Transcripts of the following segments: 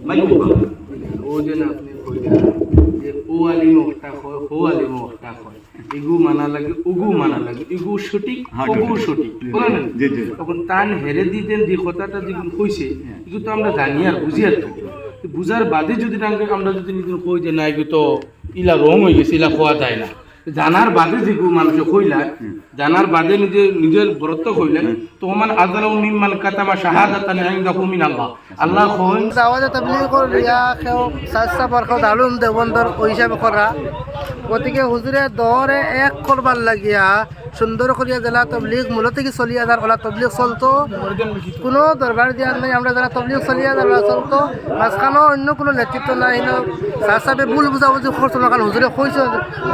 ও যে আপনি কইলেন যে ও আলিম ওটা কয় হো আলিম ওটা কয় ইগু মানা লাগে উগু মানা লাগে ইগু সঠিক উগু সঠিক বলেন তখন তান হেরে দিতেন যে কথাটা যেগুলো কইছে এগুলো তো আমরা জানি আর বুঝি আর থাকি বুঝার বাদে যদি আমরা যদি নিজের কই যে না এগুলো তো ইলা রং হয়ে গেছে ইলা খোয়া যায় না জানার বাদে যেগুলো মানুষে কইলা জানার বাদে নিজের বরত্ব কইলেন তো মান আযলাম মিম্মান কাতামা শাহাদাতান ইনদাহু মিন আল্লাহ আল্লাহ কইন দাওয়াতে তাবলীগ করিয়া কেউ সাতটা বরখ দালুম দেবন্দর ওই হিসাবে করা গতিকে হুজুরে দরে এক করবার লাগিয়া সুন্দর করিয়া জেলা তবলিগ মূলত থেকে চলিয়া যার ওলা তবলিগ চলতো কোনো দরবার দিয়া নাই আমরা যারা তবলিগ চলিয়া যারা চলতো মাঝখানো অন্য কোনো নেতৃত্ব নাই সার সাহেবে ভুল বুঝাবুঝি করতো না কারণ হুজুরে কইছে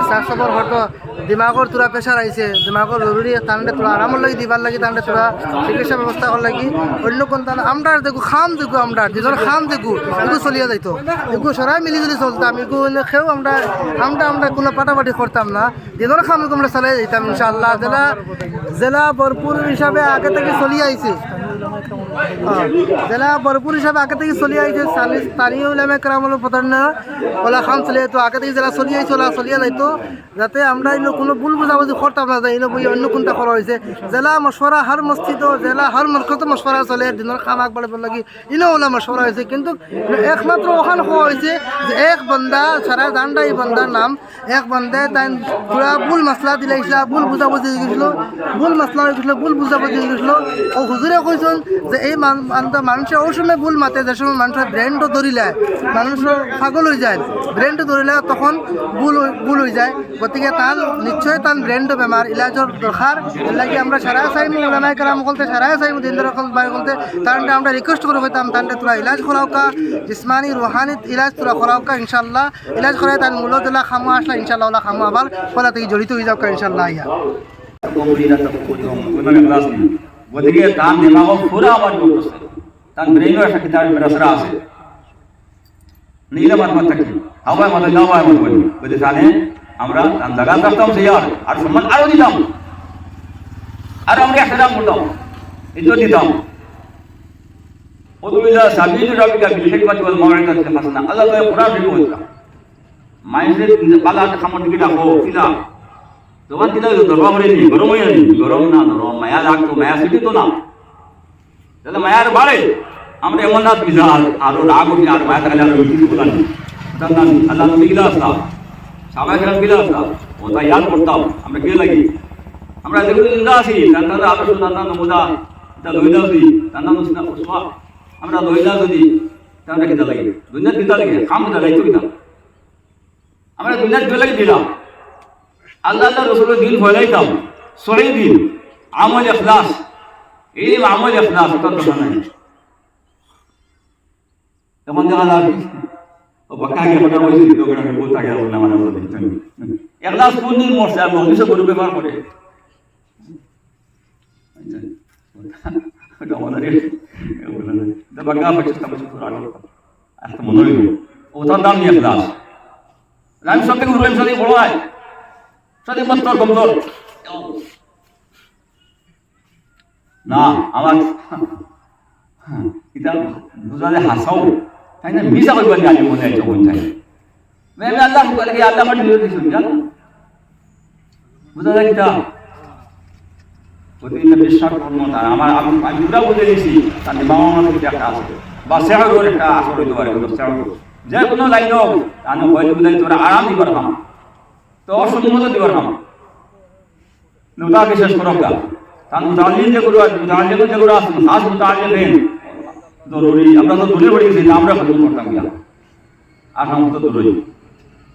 সার সাহেবর হয়তো দিমাগর তোরা প্রেশার আইছে দিমাগর জরুরি তান্ডে তোরা আরামর লাগি দিবার লাগি তান্ডে তোরা চিকিৎসা ব্যবস্থা করার লাগি অন্য কোন তান আমরা দেখো খাম দেখো আমরা দিনের খাম দেখো এগু চলিয়া যাইতো এগু সরাই মিলিজুলি চলতাম এগু খেয়েও আমরা কোনো পাটাপাটি করতাম না দিনের খাম আমরা চালাই যাইতাম ইনশাআল্লাহ জেলা ভরপুর হিসাবে আগে থেকে চলি আইছে জেলা ভরপুর হিসাবে আগে থেকে চলি আইছে স্থানীয় উলামা কেরামুল প্রধান ওলা খাম চলে তো আগে থেকে জেলা চলি আইছে ওলা চলিয়া যাইতো যাতে আমরা এগুলো কোনো ভুল বুঝাবুঝি করতাম না যাই বই অন্য কোনটা করা হয়েছে জেলা মশওয়ারা হার মসজিদ জেলা হার মরকত মশওয়ারা চলে দিনের খাম আগবাড়ে লাগি ইনো ওলা মশওয়ারা হয়েছে কিন্তু একমাত্র ওখানে হওয়া হয়েছে যে এক বন্দা সারা জানটা এই বন্দার নাম এক বন্দায় তাই পুরা ভুল মশলা দিলে ভুল বুঝাবুঝি হয়ে গেছিল ভুল মশলা হয়ে গেছিল ভুল বুঝাবুঝি হয়ে গেছিল ও হুজুরে কইছেন যে এই মানুষের ওই সময় ভুল মাতে যে সময় মানুষের ব্রেনটা ধরিলে মানুষের পাগল হয়ে যায় ব্রেনটা ধরিলে তখন ভুল হয়ে যায় গতিকে তার নিশ্চয় তার ব্রেনটা বেমার ইলাজর দরকার লাগে আমরা সারা চাইমু ওলামায়ে কেরাম বলতে সারা চাইমু দিন দরকার বাই বলতে তার আমরা রিকোয়েস্ট করে হইতাম তার তোরা ইলাজ করাও কা জিসমানি রুহানি ইলাজ তোরা করাও কা ইনশাআল্লাহ ইলাজ করে তার মূল দিলা খামু আসলা ইনশাআল্লাহ ওলা খামু আবার পলা থেকে জড়িত হয়ে যাও কা ইনশাআল্লাহ ইয়া গতিকে তার দিমাগ পুরা আবার করতেছে তার ব্রেইনও একটা কিতাব রসরা আছে নীলা মাত থাকি হাওয়ায় মত লাওয়ায় মত বলি বুঝে জানে আমরা তার জায়গা করতাম সিয়ার আর সম্মান আরো দিতাম আর আমরা ইহতিরাম করতাম ইজ্জত দিতাম ওদুবিল্লা সাবিল রাবিকা বিল হিকমাতি ওয়াল মাউইদাতি হাসানা আল্লাহ তাআলা কোরআন শরীফ বলছে মাইজে বালা খামর দিকে ডাকো কিলা তোমার কিলা দরবার করে নি গরম হয়ে নি গরম না নরম মায়া লাগতো মায়া সিটি তো না তাহলে মায়ার বাড়ে আমরা এমন না বিজাল আরো রাগ উঠে আর মায়া থাকলে আরো কিছু বলার নেই তখন আল্লাহ নবী গিলা আসতাম সাহাবায়ে কেরাম গিলা আসতাম ওটা ইয়াদ করতাম আমরা কে লাগি আমরা যেগুলো জিন্দা আছি তার নাম আদর্শ তার নাম নমুদা তা লইলা যদি তার নাম উসওয়া আমরা লইলা যদি তাহলে কিতা লাগে দুনিয়া কিতা লাগে কাম কিতা লাগে কিতা আমরা দুনিয়া কিতা লাগে দিলাম আল্লাহ রাসূলের দিন ফলাইতাম সহি দিন আমল ইখলাস এই আমল ইখলাস তো কথা নাই তখন দেখা যায় ও বাকা আগে কথা বলছি তো করে বলতে গেল না মানে বলতে ইখলাস কোন দিন মরছে আর মহিষ গরু ব্যবহার করে এটা আমাদের এটা বাকা পঁচিশটা বছর আগে একটা মনে হইল ওটার নাম ইখলাস আমি সব থেকে বললাম সাথে বড় হয় সাথে মন্তর কমজোর না আমার এটা বুঝালে হাসাও তাই না মিশা করবেন আগে মনে হয় যখন চাই আমি আল্লাহ বলে কি আল্লাহ মানে নিয়ে দিছেন জানো বুঝা যায় কিটা প্রতিদিন বিশ্বাস করবো না আমার আমি পুরা বুঝে গেছি তার বাবা মা থেকে একটা আছে বা সেহর একটা আসর হইতে পারে যে কোনো লাইন হোক আমি হয়তো বুঝাই তোরা আরাম দিবার না তো অসম্মত দিবার না নোটাকে শেষ করো গা তার মুতাআল্লিম যেগুলো আছে মুতাআল্লিম যেগুলো আছে খাস মুতাআল্লিম জরুরি আমরা তো দূরে পড়ে গেছি আমরা খতম করতাম গিয়া আর আমরা তো দূরে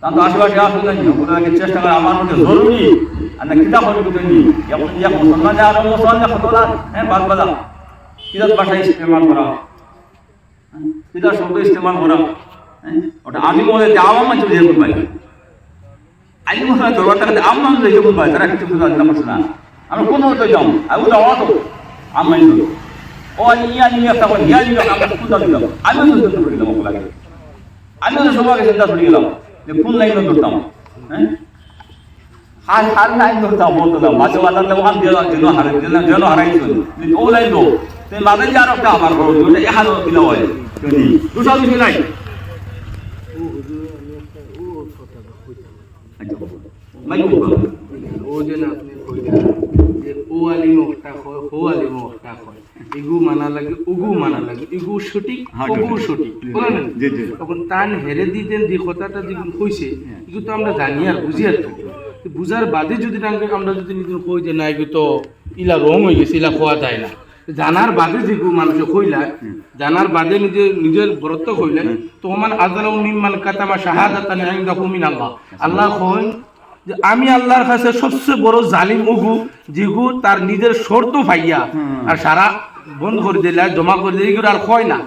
তার তো আশেপাশে আসলে না ওটাকে চেষ্টা করে আমার মধ্যে জরুরি আর না কিতাব হলে বুঝে নি এখন ইয়া মুসলমান আর মুসলমান খতলা হ্যাঁ বাদ বাদা কিতাব ভাষা ইস্তেমাল করা কিতাব শব্দ ইস্তেমাল করা ওটা আমি মনে আওয়াম মানুষ বুঝে পাই আইন মনে দরবার টাকাতে আম মানুষ দেখে বুঝ পাই তারা কিছু বুঝা দিলাম না আমরা কোনো হতে যাও আমি তো অত আমি ও ইয়া নিয়ে তখন ইয়া নিয়ে আমরা খুঁজা দিলাম আমি তো করে দিলাম লাগে আমি তো সবাইকে চিন্তা করে গেলাম যে কোন লাইনে ধরতাম হ্যাঁ হার লাইন ধরতাম বলতাম মাঝে মাঝে ওখান যেন হারাইছিল ও লাইন তো মাঝে যে আর একটা আমার বড় ওটা এখানে দিলে হয় চলি দুসা দুসি নাই ও হুজুর আমি একটা ও কথাটা কইতাম আচ্ছা মাইক বল ও যে না আপনি কইলেন যে ও আলিমো একটা কয় হো আলিমো একটা কয় ইগু মানা লাগে উগু মানা লাগে ইগু সঠিক ওগু সঠিক বলেন জি জি তখন তান হেরে দিতেন যে কথাটা যেগুলো কইছে এগুলো তো আমরা জানি আর বুঝি আর থাকি বুঝার বাদে যদি আমরা যদি নিজে কই যে না এগুলো তো ইলা রং হয়ে গেছে ইলা খোয়া যায় না জানার বাদে যেগুলো মানুষে কইলা জানার বাদে নিজের বরত্ব কইলেন তো মান আযলামু মিম্মান কাতামা শাহাদাতান ইনদাহু মিন আল্লাহ আল্লাহ কইন যে আমি আল্লাহর কাছে সবচেয়ে বড় জালিম ওগু যেগু তার নিজের শর্ত পাইয়া আর সারা বন্ধ করে দিলে জমা করে দিলে এগুলো আর কয় না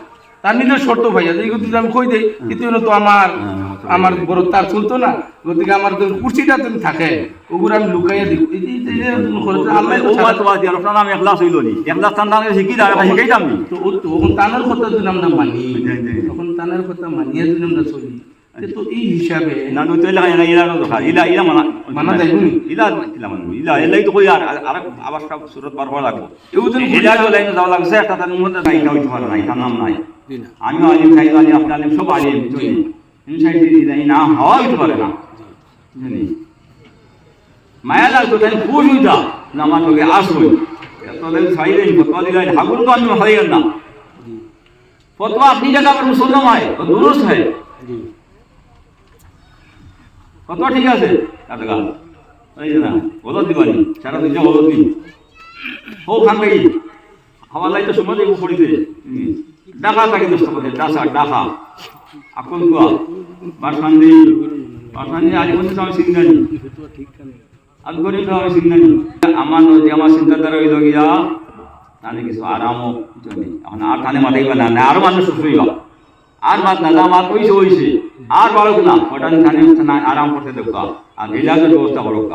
তার নিজের শর্ত পাইয়া যে যদি আমি কই দেই কিন্তু তো আমার বড় তার চলতো না গতিকে আমার তো কুর্সিটা তো থাকে ওগুলো আমি লুকাইয়া দিই আল্লাহ ও মাত ওয়া দি আপনার নাম ইখলাস হইল নি ইখলাস তান নামে শিখি দা শিখাইতাম নি তো তখন তানার কথা যদি আমরা মানি তখন তানার কথা মানিয়ে যদি আমরা চলি তো এই হিসাবে না তো ইলা ইলা না দরকার ইলা ইলা মানা যাইব নি ইলা ইলা মানু ইলা এলাই তো কই আর আবার সব সুরত বার হওয়া লাগবে ইলা তো লাইন যাওয়া লাগছে একটা তার মধ্যে নাই না হইতে পারে নাই তার নাম নাই আমি আলিম খাই আলিম আপনি আলিম সব আলিম চলি আমি চাই দিই না হওয়া হইতে পারে না জানি মায়া লাগতো তাই খুশ হইতা না আমার লোকে আসবে এত দিন সাইলেন ফতোয়া দিলেন হাগুর তো আমি হারিয়ে না ফতোয়া আপনি জায়গা पर মুসলমান হয় তো দুরুস্ত है ফতোয়া ঠিক আছে কাটা গাল এই না বলো দিবানি সারা দিন বলো দিন ও খান ভাই হাওয়ালাই তো সময় দেবো পড়িতে ডাকা থাকে দোস্ত করে ডাকা আকল গোয়া পাশান্দি আজ বলতে আমি সিগনালি আজ করে তো আমি সিগনালি আমার নদী আমার চিন্তাধারা হইল গিয়া তাহলে কিছু আরামও জানি এখন আর তাহলে মাথায় না আরো মানুষ সুস্থ হইবা আর মাত না দাম আর কইছে আর বাড়ুক না ওটা আরাম করতে দেখবা আর ইলাজের ব্যবস্থা করুক